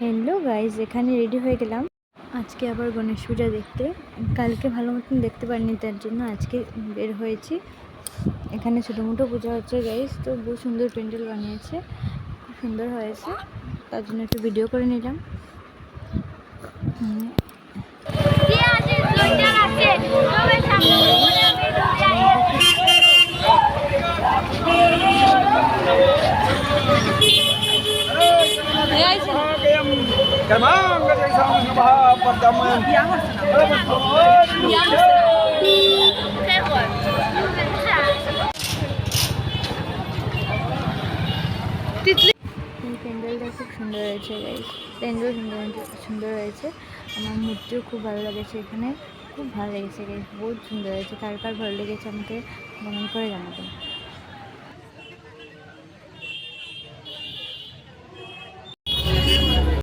Hello guys, এখানে ready হয়ে গেলাম আজকে আবার গণেশ পূজা দেখতে। কালকে ভালো মতন দেখতে পারিনি, তার জন্য আজকে বের হয়েছি। এখানে ছোটো মোটো পূজা হচ্ছে গাইজ, তো বহু সুন্দর প্যান্ডেল বানিয়েছে, খুব সুন্দর হয়েছে, তার জন্য একটু ভিডিও করে নিলাম। প্যান্ডেলটা খুব সুন্দর হয়েছে গাইস, প্যান্ডেল সুন্দর হয়েছে। আমার মূর্তিও খুব ভালো লেগেছে, এখানে খুব ভালো লেগেছে গাইস, বহুত সুন্দর হয়েছে। কার কার ভালো লেগেছে আমাকে কমেন্ট করে জানাবেন।